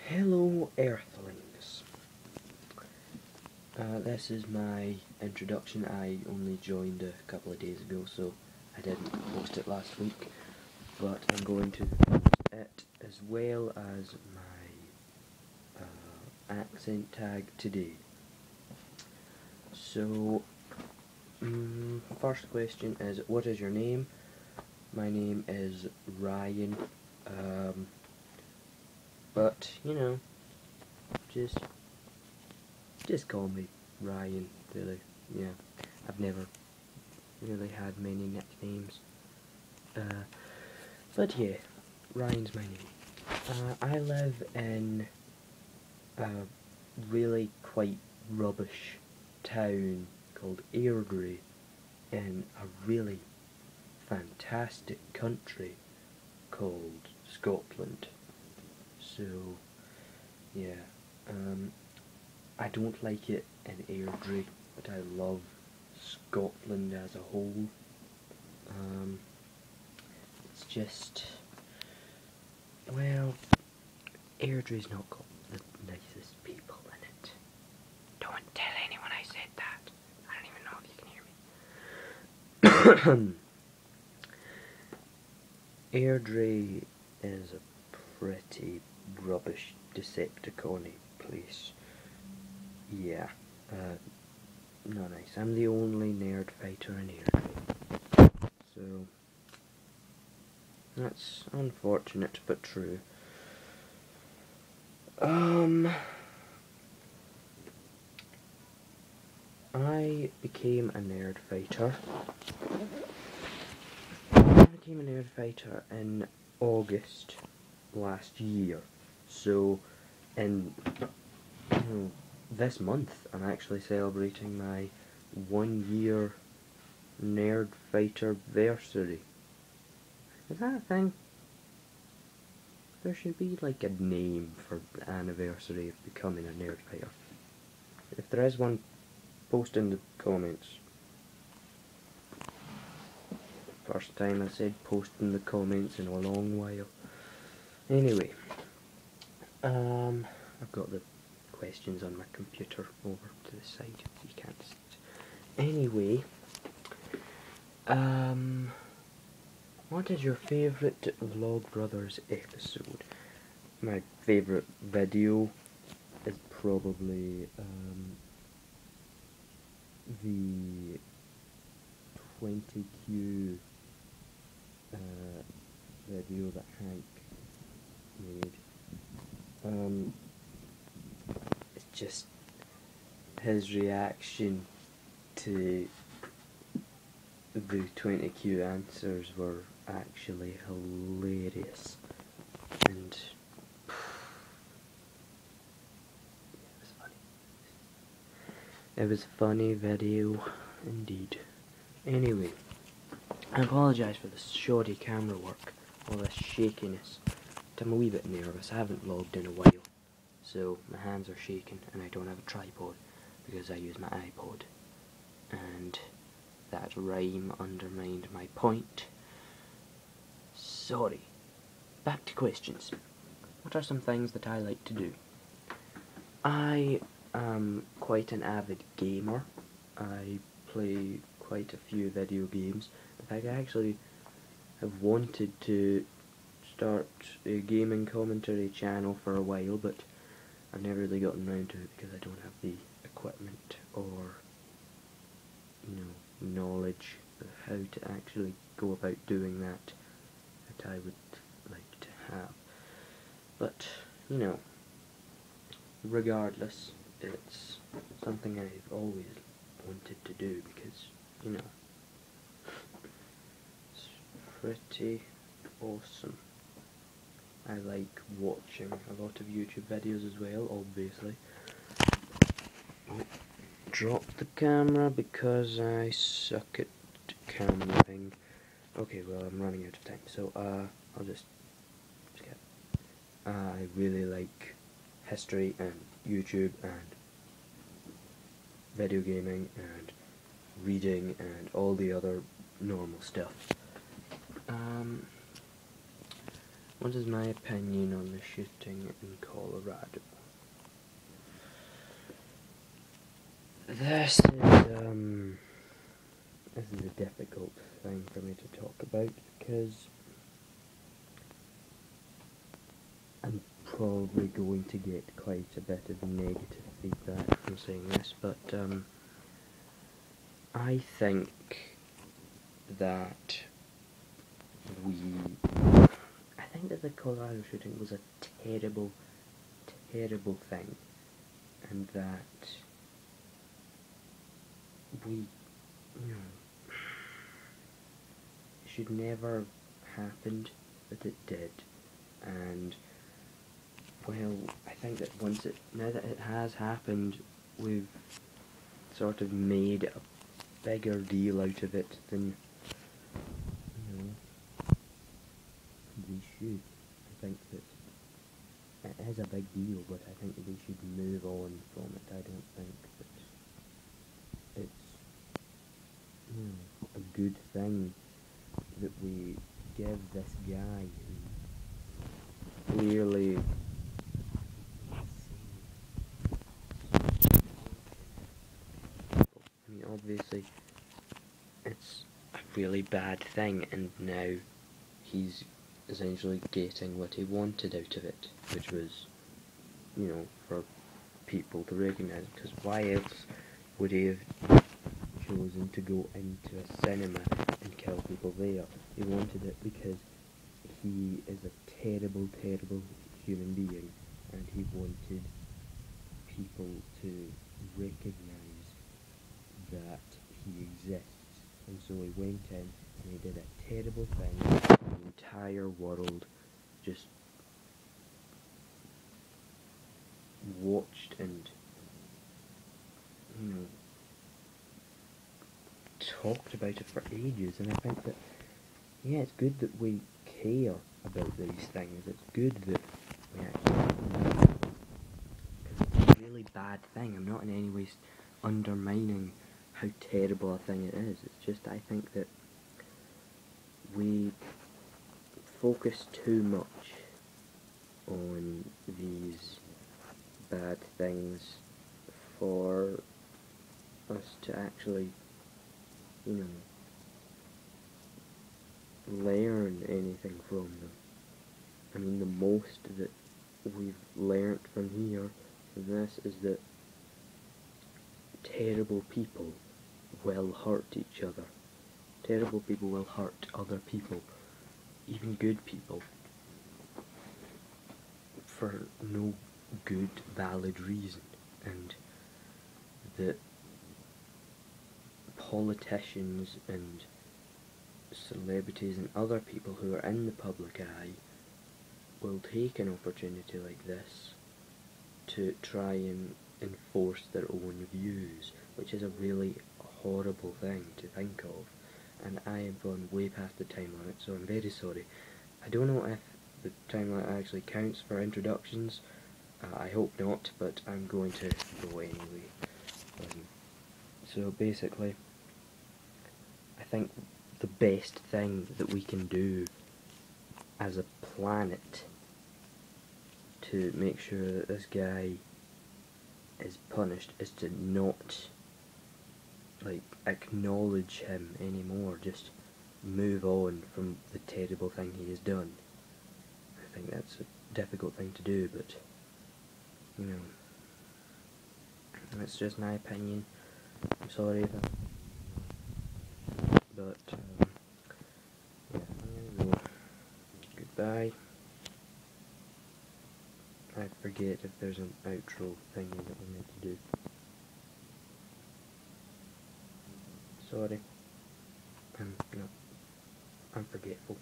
Hello Earthlings. This is my introduction. I only joined a couple of days ago, so I didn't post it last week, but I'm going to post it as well as my accent tag today. So, first question is, what is your name? My name is Ryan, but you know, just call me Ryan, really. Yeah, I've never really had many nicknames. But yeah, Ryan's my name. I live in a really quite rubbish town called Airdrie in a really fantastic country called Scotland. So, yeah, I don't like it in Airdrie, but I love Scotland as a whole. It's just, well, Airdrie's not got the nicest people in it. Don't tell anyone I said that. I don't even know if you can hear me. Airdrie is a pretty rubbish Decepticon-y place. Yeah, not nice. I'm the only nerd fighter in Airdrie. So, that's unfortunate but true. I became a nerd fighter. In August last year. So, in this month, I'm actually celebrating my 1 year nerd fighter versary. Is that a thing? There should be like a name for the anniversary of becoming a nerd fighter. If there is one, post in the comments. First time I said post in the comments in a long while. Anyway, I've got the questions on my computer over to the side, so you can't see it. Anyway, what is your favourite Vlogbrothers episode? My favourite video is probably the 20Q video that Hank made. It's just his reaction to the 20Q answers were actually hilarious, and it was a funny video indeed. Anyway, I apologise for the shoddy camera work, all this shakiness. I'm a wee bit nervous. I haven't vlogged in a while, so my hands are shaking and I don't have a tripod because I use my iPod, and that rhyme undermined my point. Sorry. Back to questions. What are some things that I like to do? I am quite an avid gamer. I play quite a few video games. In fact, I actually have wanted to start a gaming commentary channel for a while, but I've never really gotten around to it because I don't have the equipment or, knowledge of how to actually go about doing that I would like to have. But, regardless, it's something I've always wanted to do because, it's pretty awesome. I like watching a lot of YouTube videos as well, obviously. Drop the camera because I suck at cameraing. Okay, well, I'm running out of time, so I'll just skip. I really like history and YouTube and video gaming and reading and all the other normal stuff. What is my opinion on the shooting in Colorado? This is a difficult thing for me to talk about because I'm probably going to get quite a bit of negative feedback from saying this, but I think that the Colorado shooting was a terrible, terrible thing, and that we, it should never happened, but it did, and well, I think that now that it has happened, we've sort of made a bigger deal out of it than, we should. I think that it is a big deal, but I think that we should move on from it. I don't think that it's a good thing that we give this guy who clearly obviously it's a really bad thing, and now he's essentially getting what he wanted out of it, which was, for people to recognise, because why else would he have chosen to go into a cinema and kill people there? He wanted it because he is a terrible, terrible human being, and he wanted people to recognise that he exists, and so he went in and he did a terrible thing. The entire world just watched and talked about it for ages, and I think that it's good that we care about these things. It's good that we actually, because it's a really bad thing. I'm not in any way undermining how terrible a thing it is. It's just I think that we focus too much on these bad things for us to actually, learn anything from them. I mean, the most that we've learnt from here, from this, is that terrible people will hurt each other. Terrible people will hurt other people, even good people, for no good, valid reason. And that politicians and celebrities and other people who are in the public eye will take an opportunity like this to try and enforce their own views, which is a really horrible thing to think of. And I have gone way past the time limit, so I'm very sorry. I don't know if the time limit actually counts for introductions. I hope not, but I'm going to go anyway. So basically, I think the best thing that we can do as a planet to make sure that this guy is punished is to not acknowledge him anymore. Just move on from the terrible thing he has done. I think that's a difficult thing to do, but that's just my opinion. I'm sorry but yeah, I'm gonna go. Goodbye. I forget if there's an outro thing that we're meant to do. Sorry. I'm forgetful.